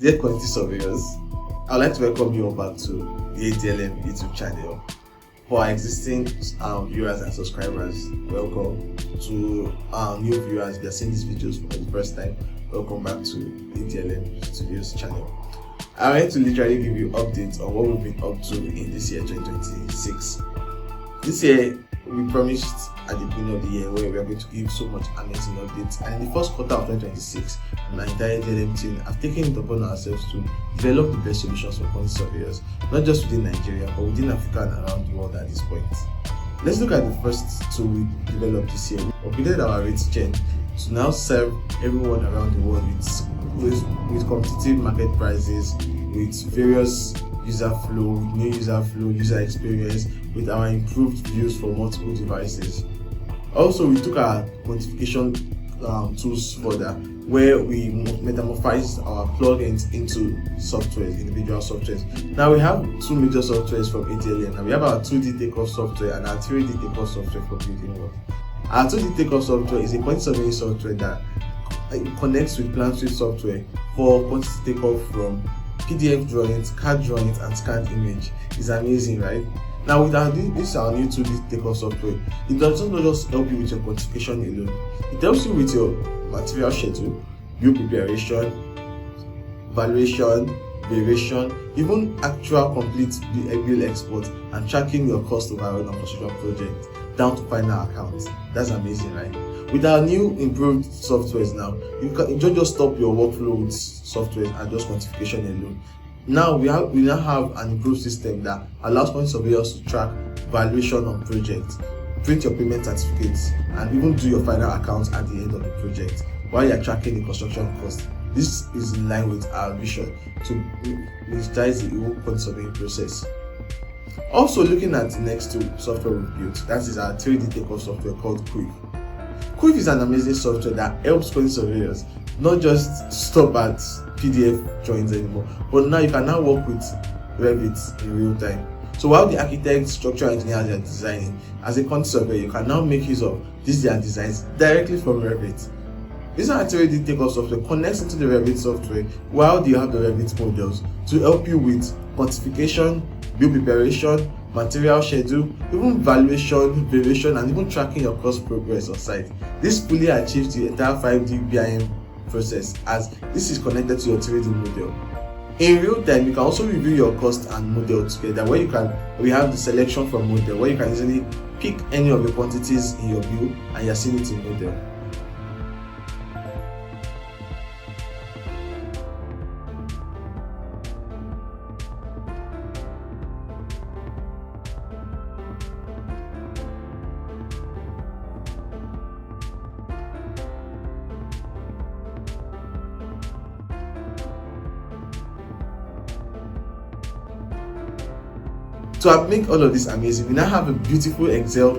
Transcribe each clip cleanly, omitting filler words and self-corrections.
Dear quantity surveyors, I would like to welcome you all back to the ADLM YouTube channel. For our existing viewers and subscribers, welcome. To our new viewers, if you are seeing these videos for the first time, welcome back to ADLM Studios channel. I wanted to literally give you updates on what we've been up to in this year 2026. This year, we promised at the beginning of the year where we are going to give so much amazing updates, and in the first quarter of 2026, my entire ADLM team have taken it upon ourselves to develop the best solutions for quantity surveyors, not just within Nigeria but within Africa and around the world at this point. Let's look at the first tool we developed this year. We upgraded our RateGen to now serve everyone around the world with competitive market prices, with various user flow, new user flow, user experience, with our improved views for multiple devices. Also, we took our quantification tools further, where we metamorphized our plugins into softwares, individual softwares. Now we have two major softwares from ADLM. Now we have our 2D takeoff software and our 3D takeoff software for building work. Our 2D takeoff software is a quantity surveying software that connects with PlanSwift software for quantity takeoff from PDF drawings, CAD drawings, and scanned image. It's amazing, right? Now with this is our new 2D takeoff software. It does not just help you with your quantification alone. It helps you with your material schedule, build preparation, valuation, variation, even actual complete bill export, and tracking your cost overall on construction project down to final accounts. That's amazing, right? With our new improved softwares now, you don't just stop your workflow with software and just quantification alone. Now we now have an improved system that allows quantity surveyors to track valuation on projects, print your payment certificates, and even do your final accounts at the end of the project while you're tracking the construction cost. This is in line with our vision to digitize the whole quantity surveying process. Also, looking at the next two software we've built, that is our 3D takeoff software called QUIV. QUIV is an amazing software that helps quantity surveyors not just stop at PDF drawings anymore, but now you can now work with Revit in real time. So while the architects, structural engineers are designing, as a quantity surveyor, you can now make use of these their designs directly from Revit. This 3D takeoff software connects into the Revit software while you have the Revit models to help you with quantification, bill preparation, material schedule, even valuation, variation, and even tracking your cost progress on site. This fully achieves the entire 5D BIM process, as this is connected to your 3D model. In real time, you can also review your cost and model together, where we have the selection from model, where you can easily pick any of the quantities in your bill and you're seeing it in model. To make all of this amazing, we now have a beautiful Excel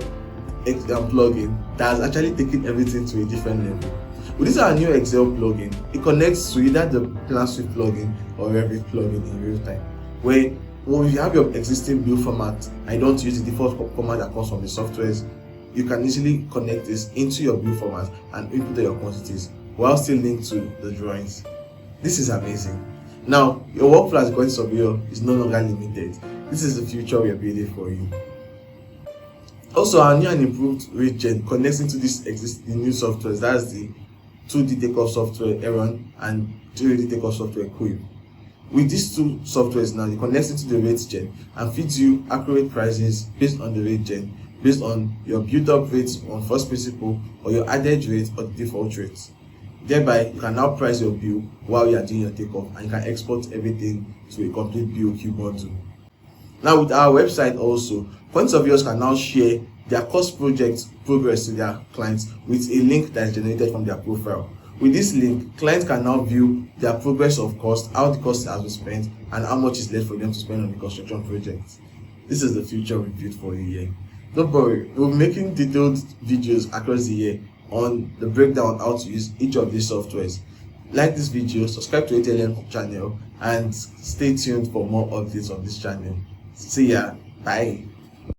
plugin that has actually taken everything to a different level. With this our new Excel plugin, it connects to either the PlanSwift plugin or Revit plugin in real time, where when you have your existing bill format and you don't use the default format that comes from the softwares, you can easily connect this into your bill format and input your quantities while still linked to the drawings. This is amazing. Now, your workflow as a quantity surveyor is no longer limited. This is the future we are building for you. Also, our new and improved RateGen connects into this existing new software. That's the 2D takeoff software Heron and 3D takeoff software QUIV. With these two softwares now, you connect into the RateGen and feeds you accurate prices based on the RateGen, based on your built-up rates on first principle or your added rate or the default rate. Thereby, you can now price your bill while you are doing your takeoff, and you can export everything to a complete BOQ bundle. Now with our website also, quantity surveyors can now share their cost project progress to their clients with a link that is generated from their profile. With this link, clients can now view their progress of cost, how the cost has been spent, and how much is left for them to spend on the construction project. This is the future we built for you here. Don't worry, we'll be making detailed videos across the year on the breakdown on how to use each of these softwares. Like this video, subscribe to ADLM channel, and stay tuned for more updates on this channel. See ya. Bye.